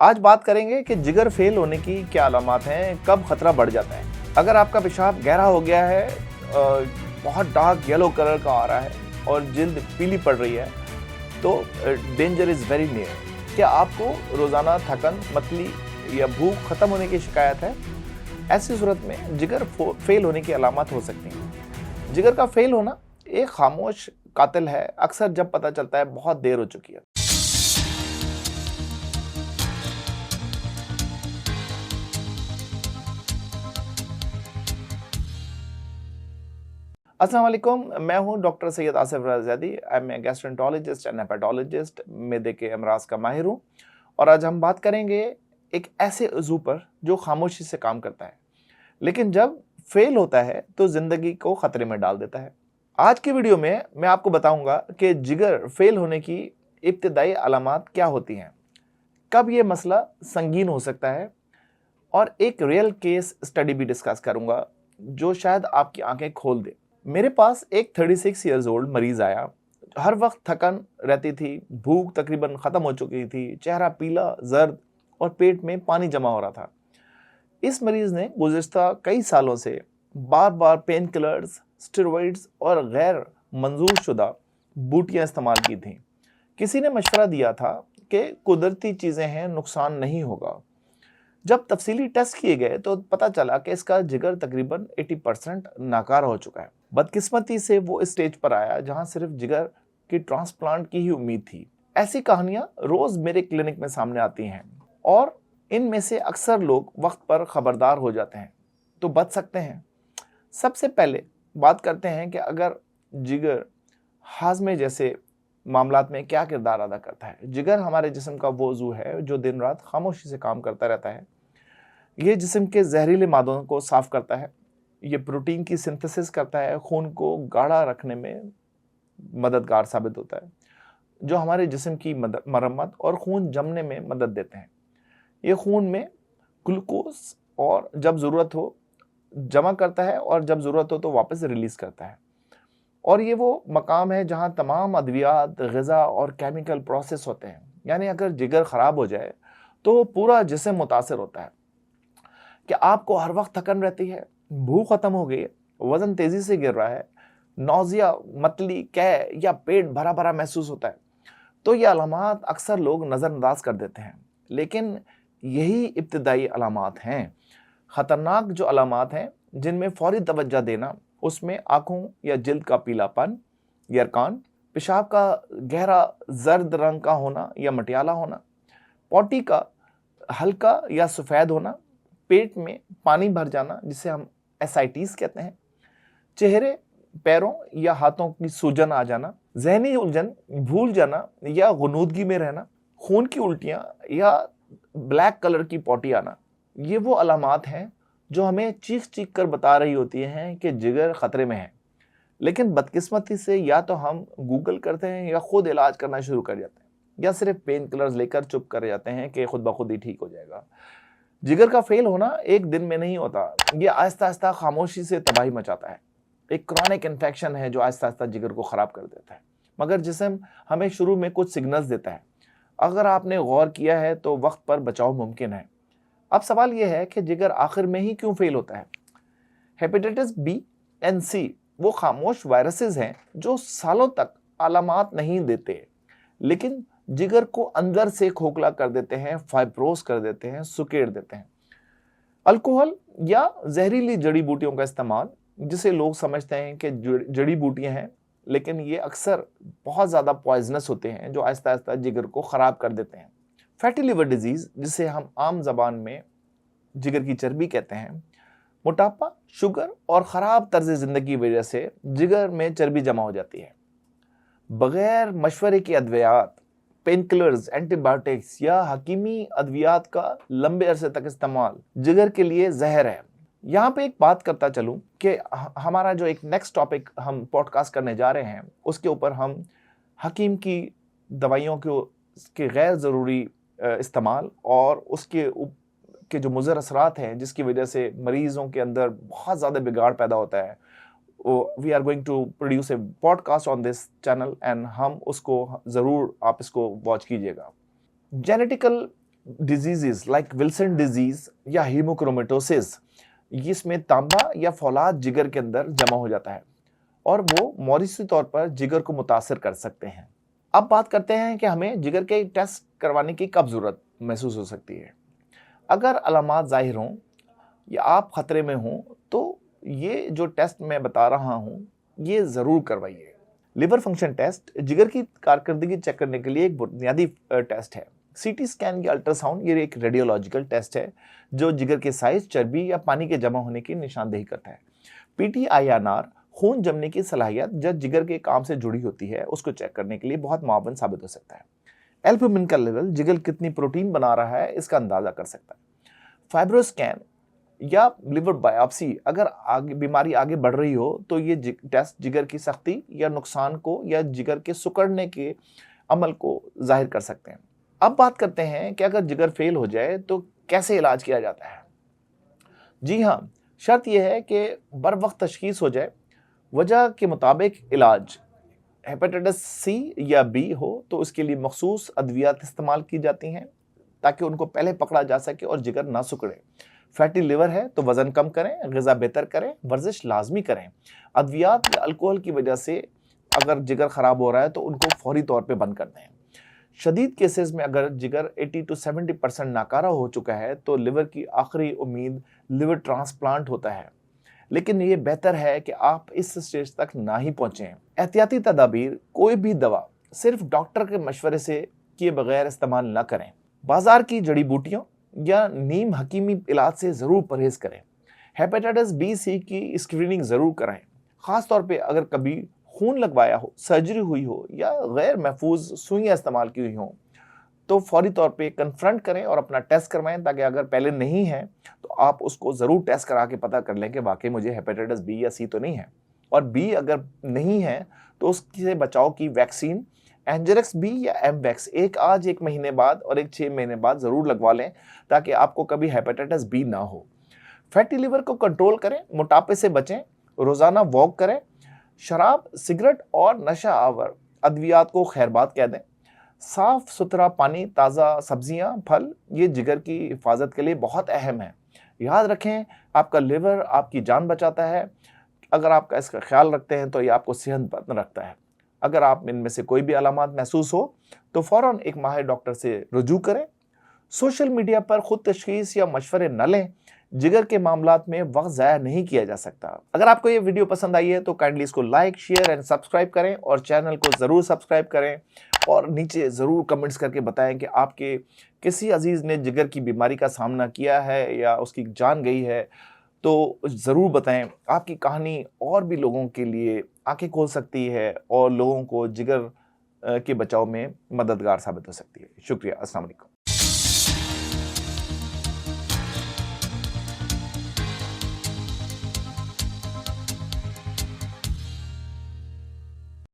आज बात करेंगे कि जिगर फेल होने की क्या अलामात हैं, कब खतरा बढ़ जाता है। अगर आपका पेशाब गहरा हो गया है, बहुत डार्क येलो कलर का आ रहा है और जिल्द पीली पड़ रही है तो डेंजर इज़ वेरी नियर। क्या आपको रोज़ाना थकन, मतली या भूख खत्म होने की शिकायत है? ऐसी सूरत में जिगर फेल होने की अलामत हो सकती हैं। जिगर का फेल होना एक खामोश कातिल है, अक्सर जब पता चलता है बहुत देर हो चुकी है। अस्सलाम वालेकुम, मैं हूं doctor Syed Asif Razadi. I am a gastroenterologist and hepatologist, मैदे के अमराज का माहिर हूं। और आज हम बात करेंगे एक ऐसे उज़ू पर जो खामोशी से काम करता है, लेकिन जब फेल होता है तो ज़िंदगी को ख़तरे में डाल देता है। आज की वीडियो में मैं आपको बताऊंगा कि जिगर फेल होने की इब्तिदाई अलामात क्या होती हैं, कब ये मसला संगीन हो सकता है, और एक रियल केस स्टडी भी डिस्कस करूंगा जो शायद आपकी आंखें खोल दे। मेरे पास एक 36 ईयर्स ओल्ड मरीज आया। हर वक्त थकन रहती थी, भूख तकरीबन ख़त्म हो चुकी थी, चेहरा पीला, जर्द और पेट में पानी जमा हो रहा था। इस मरीज ने गुज़िश्ता कई सालों से बार बार पेन किलर्स, स्टेरॉइड्स और गैर मंजूर शुदा बूटियाँ इस्तेमाल की थीं। किसी ने मशवरा दिया था कि कुदरती चीज़ें हैं, नुकसान नहीं होगा। जब तफसीली टेस्ट किए गए तो पता चला कि इसका जिगर तकरीबन 80% नाकार हो चुका है। बदकिस्मती से वो इस स्टेज पर आया जहां सिर्फ जिगर की ट्रांसप्लांट की ही उम्मीद थी। ऐसी कहानियां रोज मेरे क्लिनिक में सामने आती हैं और इनमें से अक्सर लोग वक्त पर खबरदार हो जाते हैं तो बच सकते हैं। सबसे पहले बात करते हैं कि अगर जिगर हाजमे जैसे मामलात में क्या किरदार अदा करता है। जिगर हमारे जिस्म का वो उज़ू है जो दिन रात खामोशी से काम करता रहता है। ये जिस्म के जहरीले मादों को साफ करता है, ये प्रोटीन की सिंथेसिस करता है, खून को गाढ़ा रखने में मददगार साबित होता है, जो हमारे जिस्म की मरम्मत और खून जमने में मदद देते हैं। ये खून में ग्लूकोज और जब ज़रूरत हो जमा करता है और जब ज़रूरत हो तो वापस रिलीज़ करता है। और ये वो मकाम है जहाँ तमाम अद्वियात, ग़िज़ा और केमिकल प्रोसेस होते हैं। यानी अगर जिगर ख़राब हो जाए तो पूरा जिस्म मुतासर होता है। कि आपको हर वक्त थकन रहती है, भूख खत्म हो गई है, वज़न तेज़ी से गिर रहा है, नौजिया, मतली, कै या पेट भरा भरा महसूस होता है, तो ये अलामात अक्सर लोग नज़रअंदाज कर देते हैं। लेकिन यही इब्तिदाई अलामात हैं। ख़तरनाक जो अलामात हैं जिनमें फ़ौरी तवज्जो देना, उसमें आँखों या जिल्द का पीलापन, यरकान, पेशाब का गहरा जर्द रंग का होना या मटियाला होना, पॉटी का हल्का या सफ़ेद होना, पेट में पानी भर जाना जिसे हम एसाइटिस कहते हैं, चेहरे, पैरों या हाथों की सूजन आ जाना, जहनी उलझन, भूल जाना या गुनूदगी में रहना, खून की उल्टियाँ या ब्लैक कलर की पॉटी आना, ये वो अलामात हैं जो हमें चीख चीख कर बता रही होती हैं कि जिगर ख़तरे में है। लेकिन बदकिस्मती से या तो हम गूगल करते हैं या खुद इलाज करना शुरू कर जाते हैं, या सिर्फ पेन किलर्स लेकर चुप कर जाते हैं कि खुद ब खुद ही ठीक हो जाएगा। जिगर का फेल होना एक दिन में नहीं होता, ये आहिस्ता आहिस्ता खामोशी से तबाही मचाता है। एक क्रॉनिक इन्फेक्शन है जो आहिस्ता आहिस्ता जिगर को ख़राब कर देता है, मगर जिस्म हमें शुरू में कुछ सिग्नल्स देता है। अगर आपने गौर किया है तो वक्त पर बचाव मुमकिन है। अब सवाल यह है कि जिगर आखिर में ही क्यों फेल होता है। हेपेटाइटिस बी एंड सी वो खामोश वायरसेस हैं जो सालों तक अलामात नहीं देते, लेकिन जिगर को अंदर से खोखला कर देते हैं, फाइब्रोस कर देते हैं, सुकेड़ देते हैं। अल्कोहल या जहरीली जड़ी बूटियों का इस्तेमाल, जिसे लोग समझते हैं कि जड़ी बूटियां हैं, लेकिन ये अक्सर बहुत ज़्यादा पॉइजनस होते हैं जो आहिस्ता आहिस्ता जिगर को ख़राब कर देते हैं। फैटी लिवर डिजीज़, जिसे हम आम ज़बान में जिगर की चर्बी कहते हैं, मोटापा, शुगर और ख़राब तर्ज ज़िंदगी की वजह से जिगर में चर्बी जमा हो जाती है। बग़ैर मशवरे के अद्वियात, पेन किलर्स, एंटीबायोटिक्स या हकीमी अद्वियात का लंबे अरसे तक इस्तेमाल जिगर के लिए जहर है। यहाँ पे एक बात करता चलूँ कि हमारा जो एक नेक्स्ट टॉपिक हम पॉडकास्ट करने जा रहे हैं, उसके ऊपर हम हकीम की दवाइयों के गैर ज़रूरी इस्तेमाल और उसके जो मुज़र असरात हैं जिसकी वजह से मरीज़ों के अंदर बहुत ज़्यादा बिगाड़ पैदा होता है, we are going to produce a podcast on this channel and हम उसको ज़रूर आप इसको वॉच कीजिएगा। Genetical diseases like Wilson disease या हीमोक्रोमेटोसिस, इसमें तांबा या फौलाद जिगर के अंदर जमा हो जाता है और वो मौरिसी तौर पर जिगर को मुतासर कर सकते हैं। अब बात करते हैं कि हमें जिगर के टेस्ट करवाने की कब ज़रूरत महसूस हो सकती है। अगर अलामात ज़ाहिर हों या आप ख़तरे में हों तो ये जो टेस्ट मैं बता रहा हूँ ये ज़रूर करवाइए। लिवर फंक्शन टेस्ट जिगर की कारकर्दगी चेक करने के लिए एक बुनियादी टेस्ट है। सीटी स्कैन या अल्ट्रासाउंड ये एक रेडियोलॉजिकल टेस्ट है जो जिगर के साइज, चर्बी या पानी के जमा होने की निशानदेही करता है। PTINR खून जमने की सलाहियत जो जिगर के काम से जुड़ी होती है उसको चेक करने के लिए बहुत मुआवन साबित हो सकता है। एल्बुमिन का लेवल जिगर कितनी प्रोटीन बना रहा है इसका अंदाजा कर सकता है। फाइब्रोस्कैन या लिवर बायोप्सी, अगर आगे बीमारी आगे बढ़ रही हो तो ये टेस्ट जिगर की सख्ती या नुकसान को या जिगर के सिकुड़ने के अमल को जाहिर कर सकते हैं। अब बात करते हैं कि अगर जिगर फेल हो जाए तो कैसे इलाज किया जाता है। जी हाँ, शर्त यह है कि बर वक्त तशखीस हो जाए। वजह के मुताबिक इलाज हेपेटाइटिस सी या बी हो तो उसके लिए मखसूस अद्वियात इस्तेमाल की जाती हैं ताकि उनको पहले पकड़ा जा सके और जिगर ना सिकुड़े। फैटी लिवर है तो वज़न कम करें, ग़िज़ा बेहतर करें, वर्जिश लाजमी करें। अद्वियात या अल्कोहल की वजह से अगर जिगर ख़राब हो रहा है तो उनको फौरी तौर पे बंद कर दें। शदीद केसेस में अगर जिगर 80 to 70% नाकारा हो चुका है तो लिवर की आखिरी उम्मीद लिवर ट्रांसप्लांट होता है, लेकिन ये बेहतर है कि आप इस स्टेज तक ना ही पहुँचें। एहतियाती तदाबीर, कोई भी दवा सिर्फ डॉक्टर के मशवरे से किए बगैर इस्तेमाल ना करें। बाजार की जड़ी बूटियों या नीम हकीमी इलाज से ज़रूर परहेज करें। हेपेटाइटिस बी सी की स्क्रीनिंग ज़रूर कराएं, ख़ास तौर पे अगर कभी खून लगवाया हो, सर्जरी हुई हो या गैर महफूज सुइयाँ इस्तेमाल की हुई हों तो फौरी तौर पे कन्फ्रंट करें और अपना टेस्ट करवाएं ताकि अगर पहले नहीं है तो आप उसको ज़रूर टेस्ट करा के पता कर लें कि वाकई मुझे हेपेटाइटिस बी या सी तो नहीं है। और बी अगर नहीं है तो उससे बचाव की वैक्सीन एंजरेक्स बी या एमवैक्स एक महीने बाद और एक 6 महीने बाद ज़रूर लगवा लें ताकि आपको कभी हेपेटाइटिस बी ना हो। फैटी लिवर को कंट्रोल करें, मोटापे से बचें, रोज़ाना वॉक करें, शराब, सिगरेट और नशा आवर अद्वियात को खैरबाद कह दें। साफ़ सुथरा पानी, ताज़ा सब्जियां, फल ये जिगर की हिफाजत के लिए बहुत अहम है। याद रखें, आपका लिवर आपकी जान बचाता है। अगर आप इसका ख्याल रखते हैं तो ये आपको सेहतमंद रखता है। अगर आप इनमें से कोई भी अलामात महसूस हो तो फ़ौरन एक माहिर डॉक्टर से रुजू करें। सोशल मीडिया पर खुद तशखीस या मशवरे न लें। जिगर के मामलात में वक्त ज़ाया नहीं किया जा सकता। अगर आपको ये वीडियो पसंद आई है तो काइंडली इसको लाइक, शेयर एंड सब्सक्राइब करें और चैनल को ज़रूर सब्सक्राइब करें और नीचे ज़रूर कमेंट्स करके बताएं कि आपके किसी अजीज़ ने जिगर की बीमारी का सामना किया है या उसकी जान गई है तो ज़रूर बताएं। आपकी कहानी और भी लोगों के लिए आंखें खोल सकती है और लोगों को जिगर के बचाव में मददगार साबित हो सकती है। शुक्रिया। अस्सलाम वालेकुम।